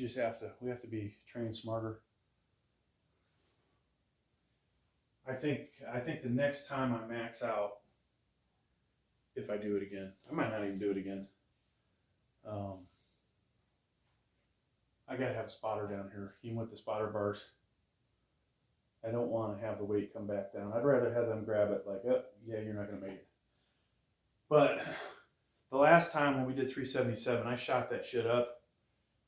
have to be trained smarter. I think the next time I max out, if I do it again, I might not even do it again. I gotta have a spotter down here, even with the spotter bars. I don't want to have the weight come back down. I'd rather have them grab it like, oh, yeah, you're not gonna make it. But the last time when we did 377, I shot that shit up.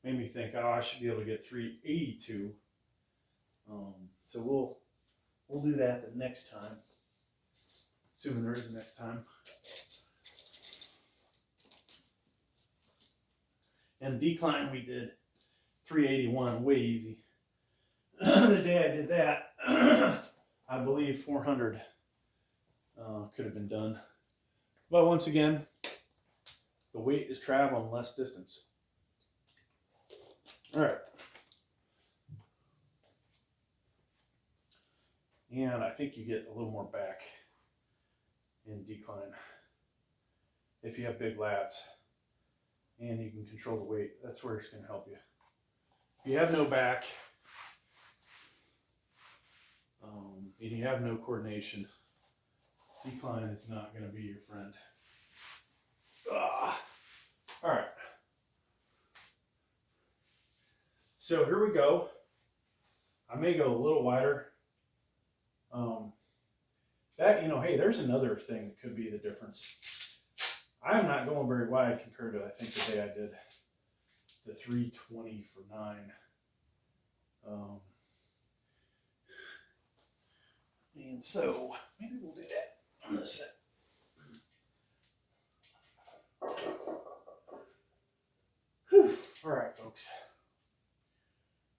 Made me think, oh, I should be able to get 382. So we'll do that the next time, assuming there is a next time. And decline we did 381, way easy. The day I did that, I believe 400 could have been done. But once again, the weight is traveling less distance. All right. And I think you get a little more back in decline if you have big lats and you can control the weight. That's where it's going to help you. If you have no back and you have no coordination, decline is not going to be your friend. All right. So here we go. I may go a little wider. That, you know, hey, there's another thing that could be the difference. I'm not going very wide compared to, I think, the day I did the 320 for 9. And so maybe we'll do that on this set. Whew. All right, folks.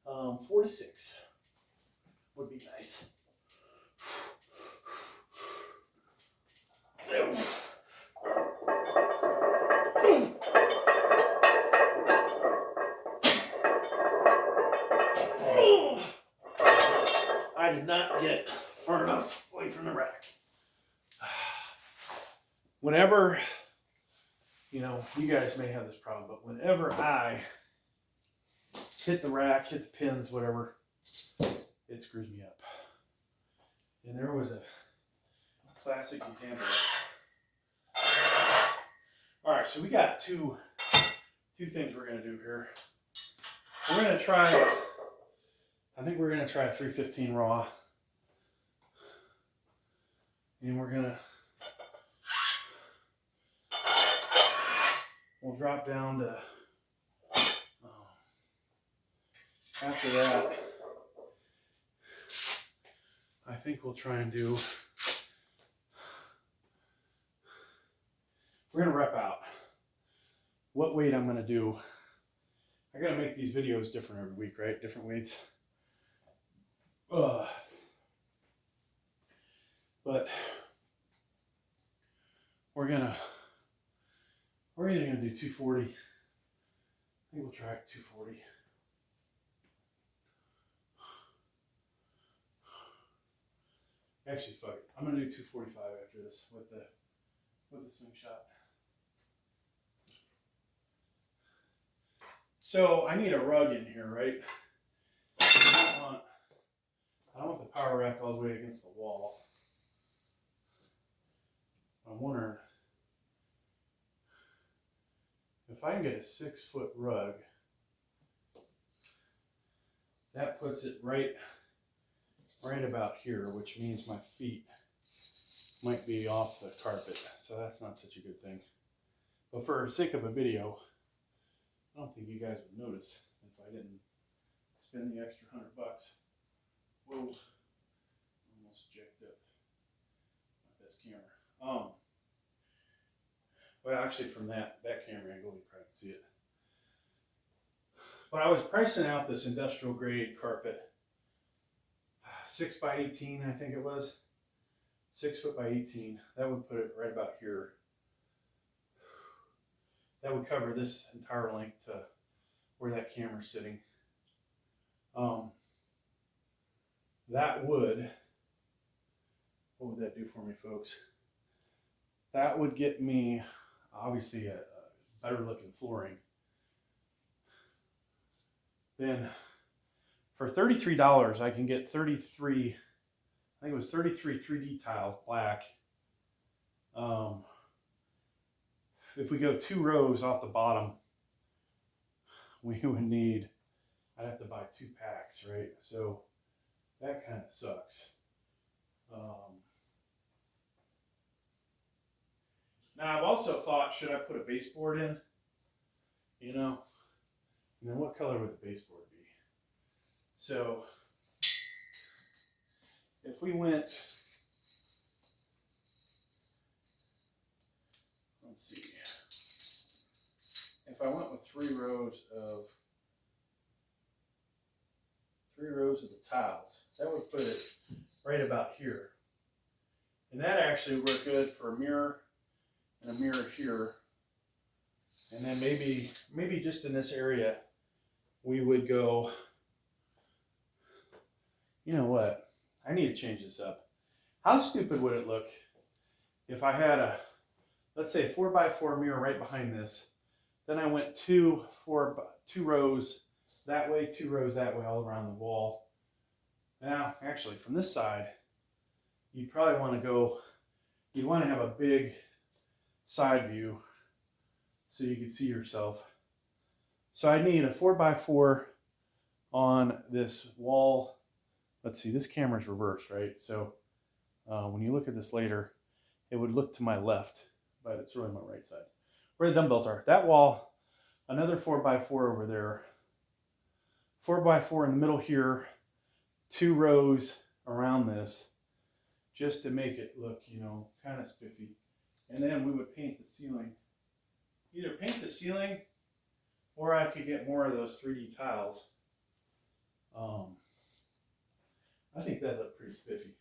4 to 6 would be nice. I did not get far enough away from the rack. Whenever, you know, you guys may have this problem, but whenever I hit the rack, hit the pins, whatever, it screws me up. And there was a classic example. All right, so we got two things we're going to do here. We're going to try, I think we're going to try 315 raw. And we're going to, we'll drop down to, after that, I think we'll try and do, we're going to rep out. What weight I'm going to do. I got to make these videos different every week, right? Different weights. But we're either going to do 240. I think we'll try 240. Actually, fuck it. I'm going to do 245 after this with the slingshot. So I need a rug in here, right? I don't want the power rack all the way against the wall. I'm wondering if I can get a 6-foot rug. That puts it right about here, which means my feet might be off the carpet, so that's not such a good thing. But for the sake of a video, I don't think you guys would notice if I didn't spend the extra $100. Whoa, almost jacked up my best camera. Well, actually, from that camera angle, you probably can see it. But I was pricing out this industrial grade carpet, 6 by 18, I think it was. 6 foot by 18. That would put it right about here. That would cover this entire length to where that camera's sitting. That would, what would that do for me, folks? That would get me, obviously, a better looking flooring. Then for $33, I can get 33, I think it was 33 3D tiles, black. If we go 2 rows off the bottom, we would need, I'd have to buy 2 packs, right? So that kind of sucks. Now I've also thought, should I put a baseboard in? You know, and then what color would the baseboard be? So if we went, let's see, if I went with 3 rows of the tiles, that would put it right about here. And that actually would work good for a mirror and a mirror here. And then maybe just in this area, we would go, you know what? I need to change this up. How stupid would it look if I had a, let's say, 4x4 mirror right behind this. Then I went 2 rows that way, 2 rows that way, all around the wall. Now, actually, from this side, you'd probably want to go, you'd want to have a big side view so you can see yourself. So I need a 4x4 on this wall. Let's see, this camera's reversed, right? So when you look at this later, it would look to my left, but it's really my right side. Where the dumbbells are. That wall, another 4x4 over there. 4x4 in the middle here, 2 rows around this, just to make it look, you know, kind of spiffy. And then we would paint the ceiling. Either paint the ceiling, or I could get more of those 3D tiles. I think that looked pretty spiffy.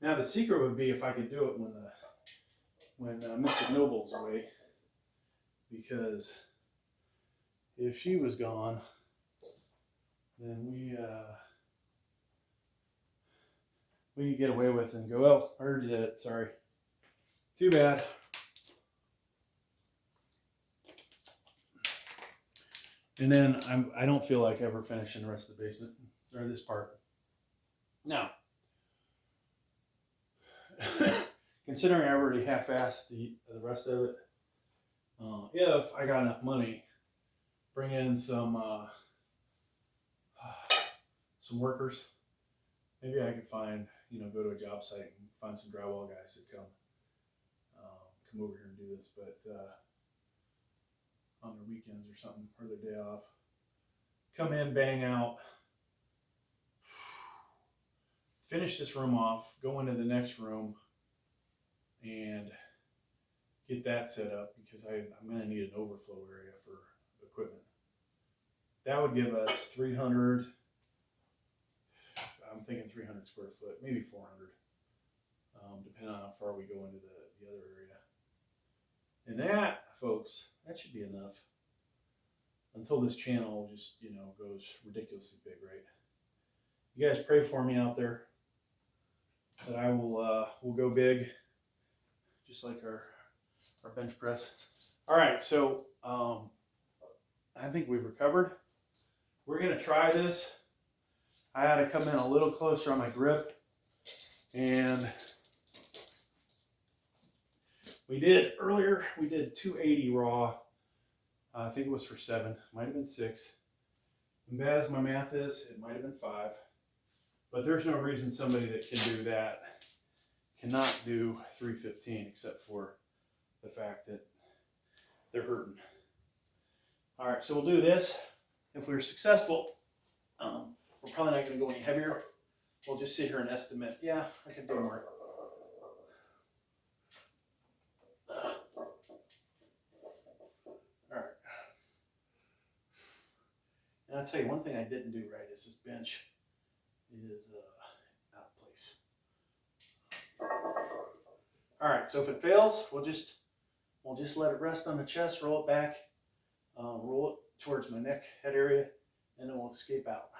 Now the secret would be if I could do it when Mrs. Noble's away, because if she was gone, then we could get away with it and go, oh, I already did it, sorry. Too bad. And then I don't feel like ever finishing the rest of the basement, or this part. Now, considering I already half-assed the rest of it, if I got enough money, bring in some workers. Maybe I could find, you know, go to a job site and find some drywall guys that come over here and do this, but on their weekends or something, or their day off. Come in, bang out, finish this room off, go into the next room, and get that set up, because I'm going to need an overflow area for equipment. That would give us 300, I'm thinking 300 square foot, maybe 400, depending on how far we go into the other area. And that, folks, that should be enough until this channel just, you know, goes ridiculously big, right? You guys pray for me out there that I will go big, just like our bench press. All right, so I think we've recovered. We're gonna try this. I had to come in a little closer on my grip, and we did 280 raw. I think it was for 7, might have been 6. And bad as my math is, it might have been 5. But there's no reason somebody that can do that cannot do 315 except for the fact that they're hurting. All right, so we'll do this. If we're successful, we're probably not going to go any heavier. We'll just sit here and estimate. Yeah, I can do more. All right. And I'll tell you one thing I didn't do right is this bench is out of place. All right, so if it fails, we'll just let it rest on the chest, roll it back, roll it towards my neck, head area, and then we'll escape out.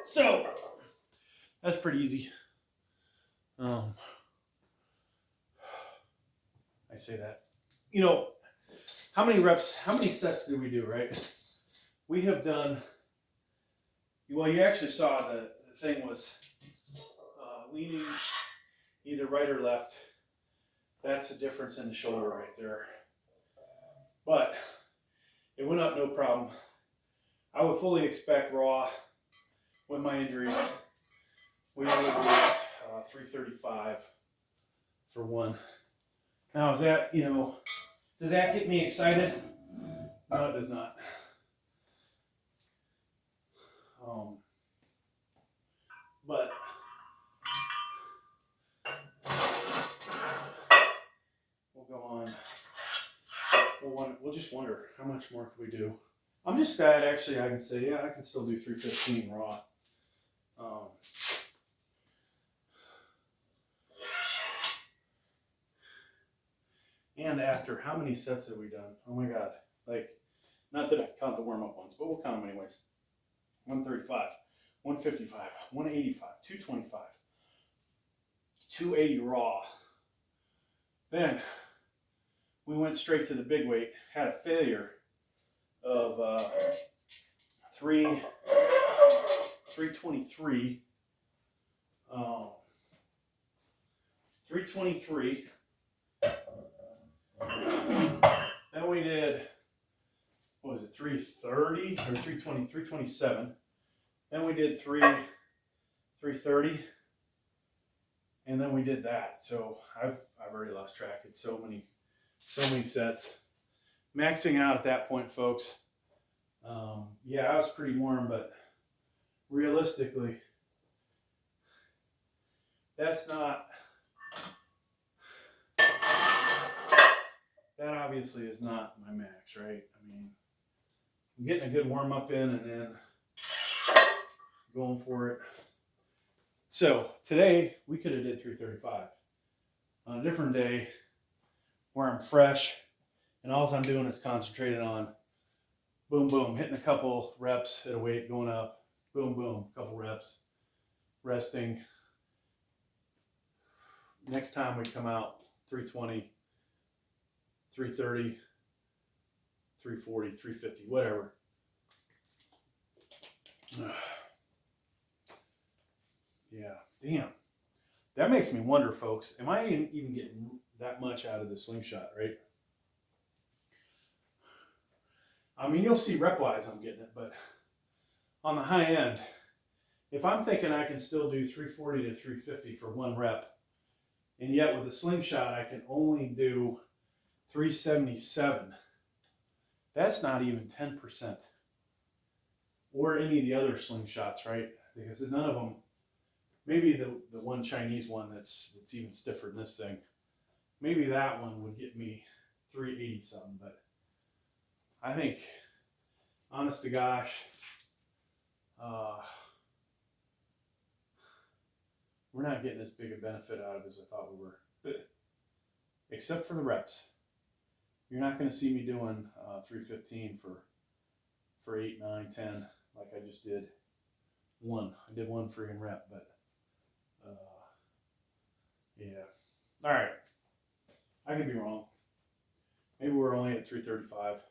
So that's pretty easy. I say that. You know, how many reps, how many sets did we do, right? We have done, well, you actually saw the thing was leaning either right or left. That's the difference in the shoulder right there. But it went up no problem. I would fully expect raw with my injuries. We would be at 335 for one. Now, is that, you know, does that get me excited? No, it does not. But we'll go on. We'll just wonder how much more can we do. I'm just glad actually I can say, yeah, I can still do 315 raw. And after how many sets have we done? Oh my God. Like, not that I count the warm-up ones, but we'll count them anyways. 135, 155, 185, 225, 280 raw. Then we went straight to the big weight, had a failure of 323. 323. Then we did, what was it, 330 or 320, 327. Then we did 330. And then we did that. So I've already lost track. It's so many sets. Maxing out at that point, folks. Yeah, I was pretty warm, but realistically, that's not, that obviously is not my max, right? I mean, I'm getting a good warm up in and then going for it. So today we could have did 335. On a different day where I'm fresh and all I'm doing is concentrating on boom, boom, hitting a couple reps at a weight, going up, boom, boom, couple reps, resting. Next time we come out, 320, 330, 340, 350, whatever. Yeah, damn. That makes me wonder, folks, am I even getting that much out of the slingshot, right? I mean, you'll see rep-wise I'm getting it, but on the high end, if I'm thinking I can still do 340 to 350 for one rep, and yet with the slingshot I can only do 377, that's not even 10%. Or any of the other slingshots, right? Because none of them, maybe the one Chinese one that's even stiffer than this thing, maybe that one would get me 380 something, but I think, honest to gosh, we're not getting as big a benefit out of it as I thought we were, except for the reps. You're not going to see me doing 315 for 8, 9, 10 like I just did one. I did one friggin' rep, but yeah. All right. I could be wrong. Maybe we're only at 335.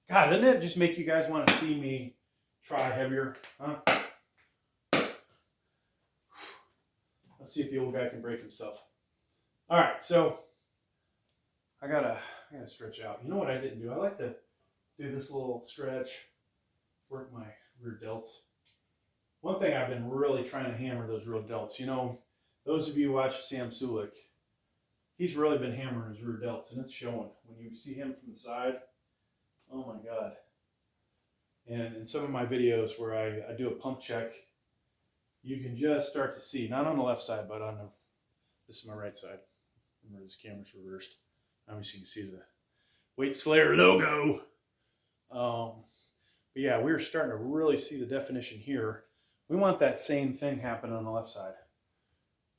God, doesn't it just make you guys want to see me try heavier? Huh? Let's see if the old guy can break himself. All right, so I gotta stretch out. You know what I didn't do? I like to do this little stretch, work my rear delts. One thing I've been really trying to hammer those rear delts. You know, those of you who watch Sam Sulik, he's really been hammering his rear delts, and it's showing. When you see him from the side, oh my God. And in some of my videos where I do a pump check, you can just start to see, not on the left side, but on the, this is my right side. Remember, this camera's reversed. Obviously you can see the Weight Slayer logo. But yeah, we're starting to really see the definition here. We want that same thing happen on the left side.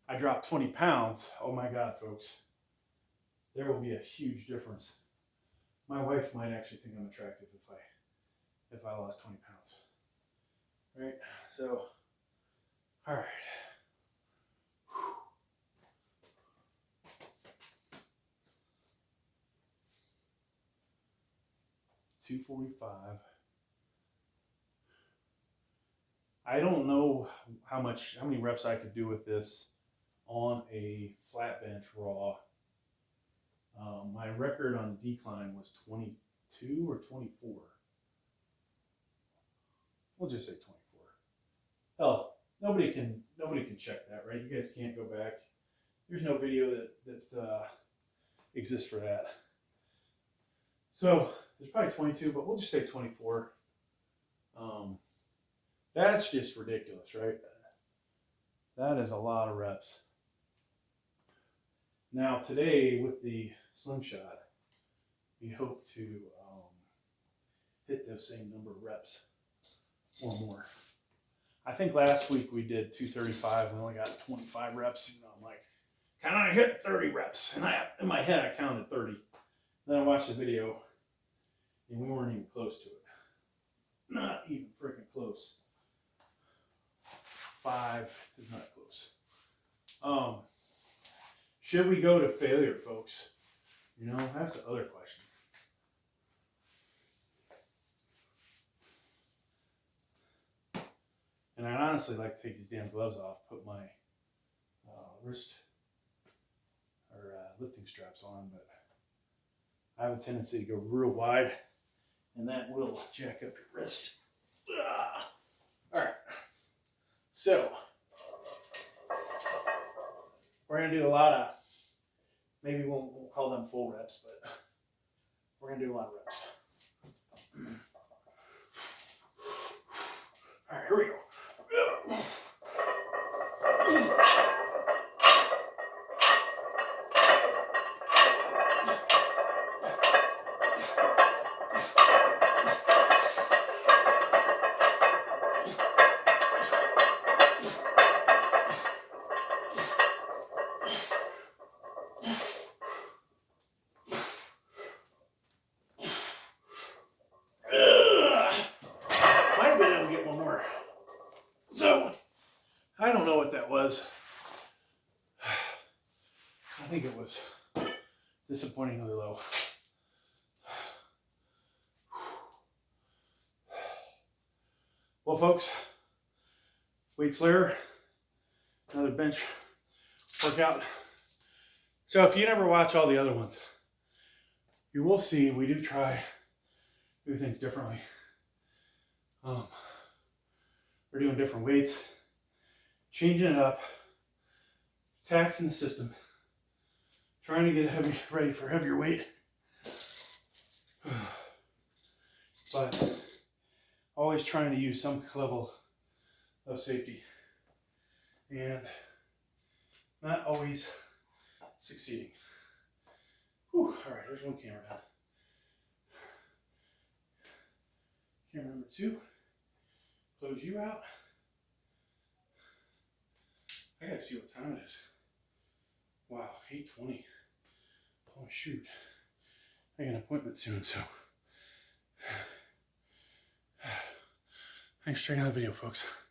I dropped 20 pounds. Oh my God, folks. There will be a huge difference. My wife might actually think I'm attractive if I lost 20 pounds. Right? So, all right. 245. I don't know how many reps I could do with this on a flat bench raw. My record on decline was 22 or 24. We'll just say 24. Hell, nobody can check that, right? You guys can't go back. There's no video that exists for that. So there's probably 22, but we'll just say 24. That's just ridiculous, right? That is a lot of reps. Now today with the Slingshot, we hope to hit those same number of reps or more. I think last week we did 235 and only got 25 reps. And I'm like, can I hit 30 reps? And in my head I counted 30. Then I watched the video and we weren't even close to it. Not even freaking close. 5 is not close. Should we go to failure, folks? You know, that's the other question. And I'd honestly like to take these damn gloves off, put my wrist or lifting straps on, but I have a tendency to go real wide, and that will jack up your wrist. All right, so we're going to do a lot of, maybe we won't call them full reps, but we're going to do a lot of reps. All right, here we go. So, I don't know what that was. I think it was disappointingly low. Well, folks, Weight Slayer, another bench workout. So if you never watch all the other ones, you will see we do try to do things differently. We're doing different weights, changing it up, taxing the system, trying to get ready for heavier weight. But always trying to use some level of safety and not always succeeding. Whew. All right, there's one camera down. Camera number 2. Close you out. I gotta see what time it is. Wow, 8:20. Oh shoot. I got an appointment soon, so. Thanks for checking out the video, folks.